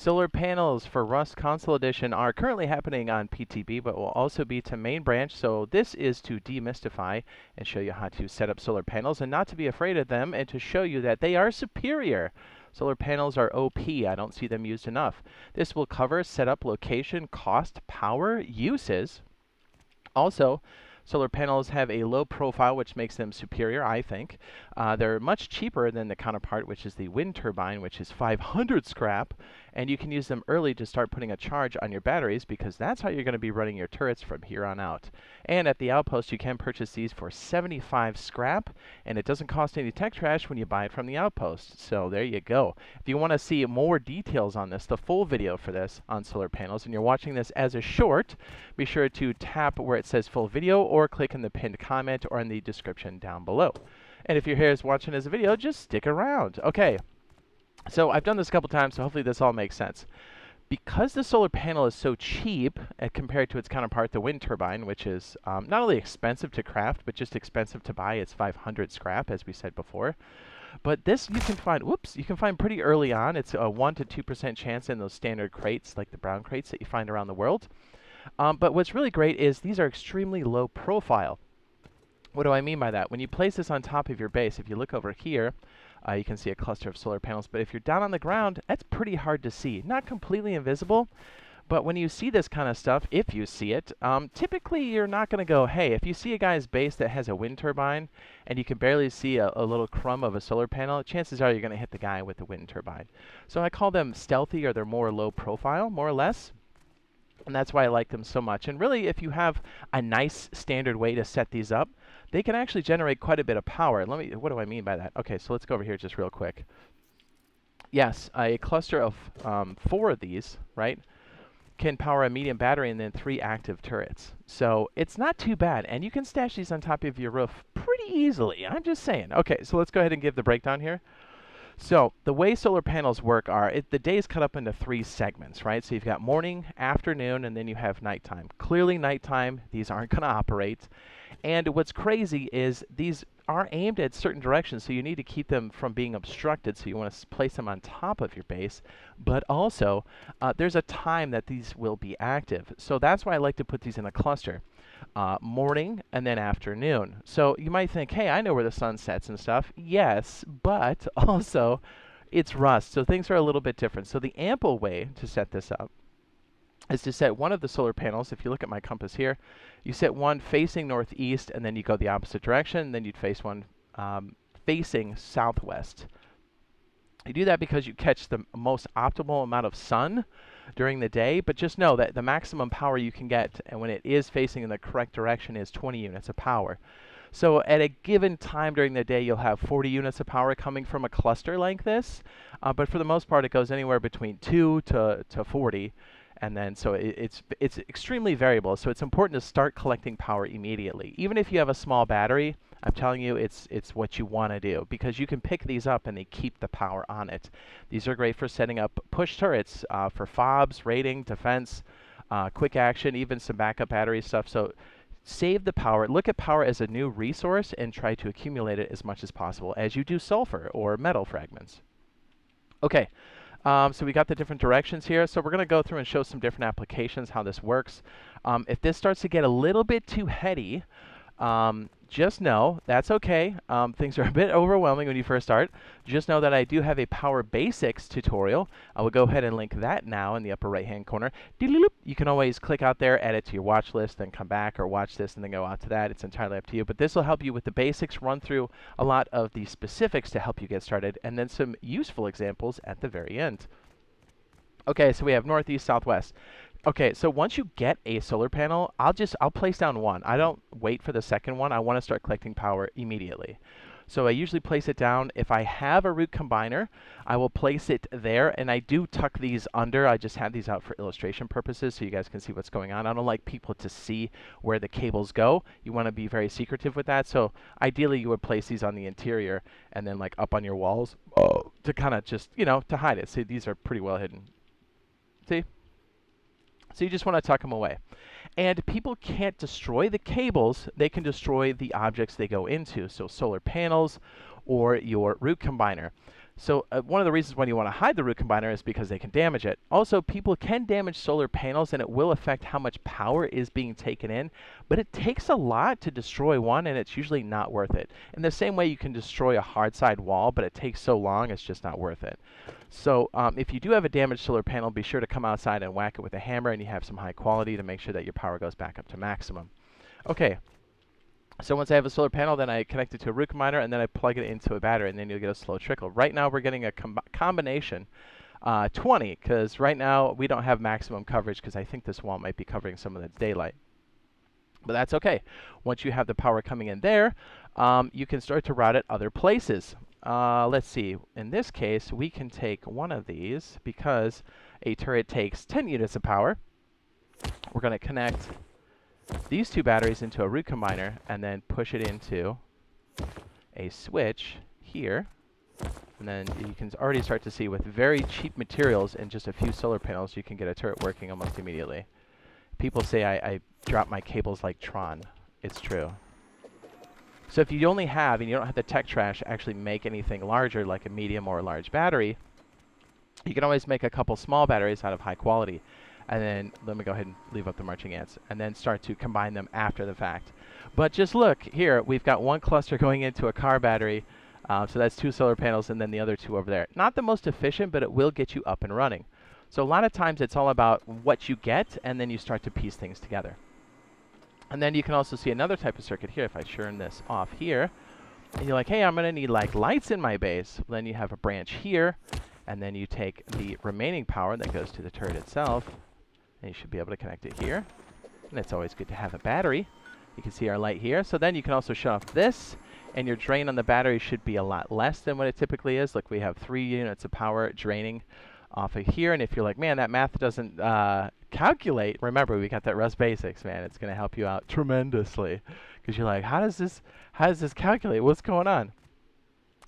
Solar panels for Rust Console Edition are currently happening on PTB, but will also be to main branch. So this is to demystify and show you how to set up solar panels and not to be afraid of them, and to show you that they are superior. Solar panels are OP. I don't see them used enough. This will cover setup, location, cost, power, uses. Also, solar panels have a low profile, which makes them superior, I think. They're much cheaper than the counterpart, which is the wind turbine, which is 500 scrap. And you can use them early to start putting a charge on your batteries, because that's how you're going to be running your turrets from here on out. And at the outpost, you can purchase these for 75 scrap, and it doesn't cost any tech trash when you buy it from the outpost. So there you go. If you want to see more details on this, the full video for this on solar panels, and you're watching this as a short, be sure to tap where it says full video or click in the pinned comment or in the description down below. And if you're here watching as a video, just stick around. Okay. So I've done this a couple times, so hopefully this all makes sense. Because the solar panel is so cheap compared to its counterpart, the wind turbine, which is not only expensive to craft, but just expensive to buy. It's 500 scrap, as we said before. But this you can find, you can find pretty early on. It's a 1 to 2% chance in those standard crates, like the brown crates that you find around the world. But what's really great is these are extremely low profile. What do I mean by that? When you place this on top of your base, if you look over here, you can see a cluster of solar panels. But if you're down on the ground, that's pretty hard to see. Not completely invisible, but when you see this kind of stuff, if you see it, typically you're not going to go, hey, if you see a guy's base that has a wind turbine and you can barely see a little crumb of a solar panel, chances are you're going to hit the guy with the wind turbine. So I call them stealthy, or they're more low profile, more or less. And that's why I like them so much. And really, if you have a nice standard way to set these up, they can actually generate quite a bit of power. What do I mean by that? Okay, so let's go over here just real quick. Yes, a cluster of 4 of these, right, can power a medium battery and then 3 active turrets. So it's not too bad. And you can stash these on top of your roof pretty easily. I'm just saying. Okay, so let's go ahead and give the breakdown here. So the way solar panels work are, the day is cut up into 3 segments, right? So you've got morning, afternoon, and then you have nighttime. Clearly nighttime, these aren't going to operate. And what's crazy is these are aimed at certain directions, so you need to keep them from being obstructed, so you want to place them on top of your base. But also, there's a time that these will be active. So that's why I like to put these in a cluster. Morning and then afternoon. So you might think, hey, I know where the sun sets and stuff. Yes, but also it's Rust, so things are a little bit different. So the ample way to set this up is to set one of the solar panels. If you look at my compass here, you set one facing northeast, and then you go the opposite direction. Then you'd face one facing southwest. You do that because you catch the most optimal amount of sun during the day, but just know that the maximum power you can get, and when it is facing in the correct direction, is 20 units of power. So at a given time during the day, you'll have 40 units of power coming from a cluster like this, but for the most part, it goes anywhere between 2 to 40. And then, so it's extremely variable. So it's important to start collecting power immediately. Even if you have a small battery, I'm telling you, it's what you want to do, because you can pick these up and they keep the power on it. These are great for setting up push turrets for fobs, raiding, defense, quick action, even some backup battery stuff. So save the power. Look at power as a new resource and try to accumulate it as much as possible as you do sulfur or metal fragments. Okay. So we got the different directions here. So we're going to go through and show some different applications, how this works. If this starts to get a little bit too heady, just know that's okay. Things are a bit overwhelming when you first start. Just know that I do have a Power Basics tutorial. I will go ahead and link that now in the upper right-hand corner. You can always click out there, add it to your watch list, then come back, or watch this and then go out to that. It's entirely up to you. But this will help you with the basics, run through a lot of the specifics to help you get started, and then some useful examples at the very end. Okay, so we have northeast, southwest. Okay, so once you get a solar panel, I'll place down one. I don't wait for the second one. I want to start collecting power immediately. So I usually place it down. If I have a root combiner, I will place it there, and I do tuck these under. I just have these out for illustration purposes so you guys can see what's going on. I don't like people to see where the cables go. You want to be very secretive with that. So ideally you would place these on the interior and then like up on your walls to kind of just, you know, to hide it. See, these are pretty well hidden. See? So you just want to tuck them away. And people can't destroy the cables, they can destroy the objects they go into. So solar panels or your root combiner. So one of the reasons why you want to hide the root combiner is because they can damage it. Also, people can damage solar panels, and it will affect how much power is being taken in, but it takes a lot to destroy one, and it's usually not worth it. In the same way you can destroy a hard side wall, but it takes so long, it's just not worth it. So if you do have a damaged solar panel, be sure to come outside and whack it with a hammer, and you have some high quality to make sure that your power goes back up to maximum. Okay. So once I have a solar panel, then I connect it to a root combiner, and then I plug it into a battery, and then you'll get a slow trickle. Right now, we're getting a combination 20, because right now we don't have maximum coverage, because I think this wall might be covering some of the daylight. But that's okay. Once you have the power coming in there, you can start to route it other places. Let's see. In this case, we can take one of these, because a turret takes 10 units of power. We're going to connect these two batteries into a root combiner and then push it into a switch here. And then you can already start to see with very cheap materials and just a few solar panels, you can get a turret working almost immediately. People say I drop my cables like Tron. It's true. So if you only have, and you don't have the tech trash to actually make anything larger like a medium or a large battery, you can always make a couple small batteries out of high quality. And then let me go ahead and leave up the marching ants, and then start to combine them after the fact. But just look here, we've got one cluster going into a car battery, so that's 2 solar panels, and then the other 2 over there. Not the most efficient, but it will get you up and running. So a lot of times it's all about what you get, and then you start to piece things together. And then you can also see another type of circuit here. If I turn this off here, and you're like, hey, I'm going to need like lights in my base. Then you have a branch here, and then you take the remaining power that goes to the turret itself, and you should be able to connect it here. And it's always good to have a battery. You can see our light here. So then you can also shut off this, and your drain on the battery should be a lot less than what it typically is. Look, we have 3 units of power draining off of here. And if you're like, man, that math doesn't calculate, remember, we got that Rust Basics, man. It's going to help you out tremendously. Because you're like, how does this calculate? What's going on?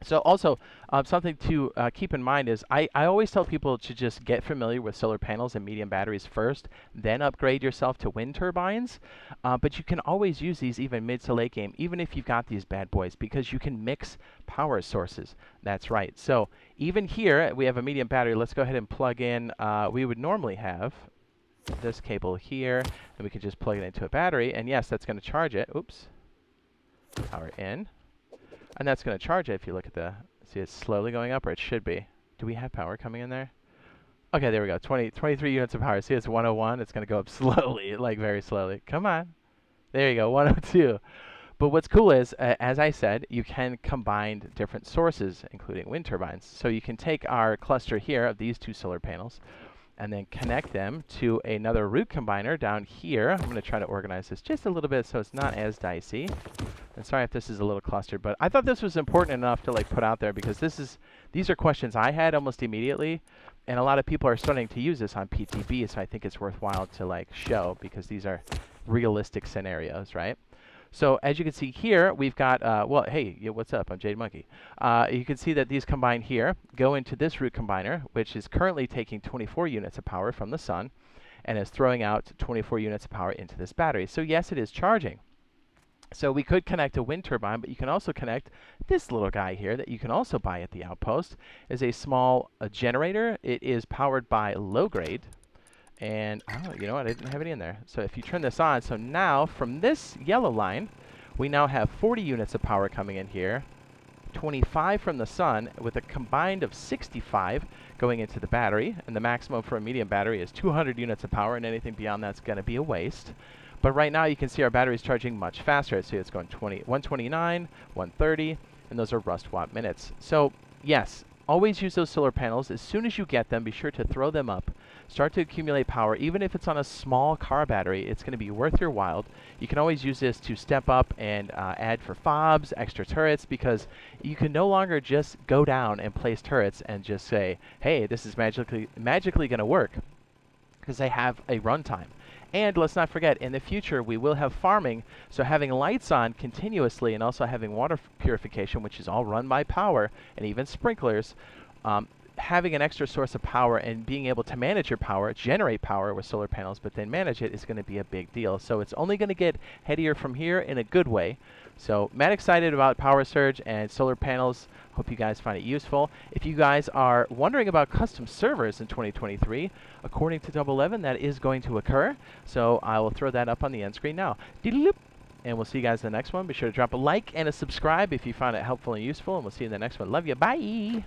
So also, something to keep in mind is I always tell people to just get familiar with solar panels and medium batteries first, then upgrade yourself to wind turbines. But you can always use these even mid to late game, even if you've got these bad boys, because you can mix power sources. That's right. So even here, we have a medium battery. Let's go ahead and plug in. We would normally have this cable here, and we can just plug it into a battery. And yes, that's going to charge it. Oops. Power in. And that's going to charge it. If you look at the, see it's slowly going up, or it should be. Do we have power coming in there? Okay, there we go. 23 units of power. See, it's 101. It's going to go up slowly, like very slowly. Come on. There you go, 102. But what's cool is, as I said, you can combine different sources, including wind turbines. So you can take our cluster here of these 2 solar panels and then connect them to another root combiner down here. I'm going to try to organize this just a little bit so it's not as dicey. And sorry if this is a little clustered, but I thought this was important enough to like put out there, because these are questions I had almost immediately, and a lot of people are starting to use this on PTB, so I think it's worthwhile to like show, because these are realistic scenarios, right? So as you can see here, we've got, well, hey, what's up? I'm Jade Monkey. You can see that these combine here, go into this root combiner, which is currently taking 24 units of power from the sun, and is throwing out 24 units of power into this battery. So yes, it is charging. So we could connect a wind turbine, but you can also connect this little guy here that you can also buy at the outpost. Is a small generator. It is powered by low grade. And, oh, you know what? I didn't have it in there. So if you turn this on, so now from this yellow line, we now have 40 units of power coming in here, 25 from the sun, with a combined of 65 going into the battery. And the maximum for a medium battery is 200 units of power, and anything beyond that's going to be a waste. But right now you can see our battery's charging much faster. See, it's going 129, 130, and those are Rust watt minutes. So yes, always use those solar panels. As soon as you get them, be sure to throw them up. Start to accumulate power. Even if it's on a small car battery, it's going to be worth your while. You can always use this to step up and add for fobs, extra turrets, because you can no longer just go down and place turrets and just say, hey, this is magically going to work, because they have a runtime. And let's not forget, in the future, we will have farming, so having lights on continuously and also having water purification, which is all run by power, and even sprinklers, having an extra source of power and being able to manage your power, generate power with solar panels, but then manage it is going to be a big deal. So it's only going to get headier from here in a good way. So mad excited about Power Surge and solar panels. Hope you guys find it useful. If you guys are wondering about custom servers in 2023, according to Double 11, that is going to occur. So I will throw that up on the end screen now. Doodle-loop. And we'll see you guys in the next one. Be sure to drop a like and a subscribe if you found it helpful and useful. And we'll see you in the next one. Love you. Bye.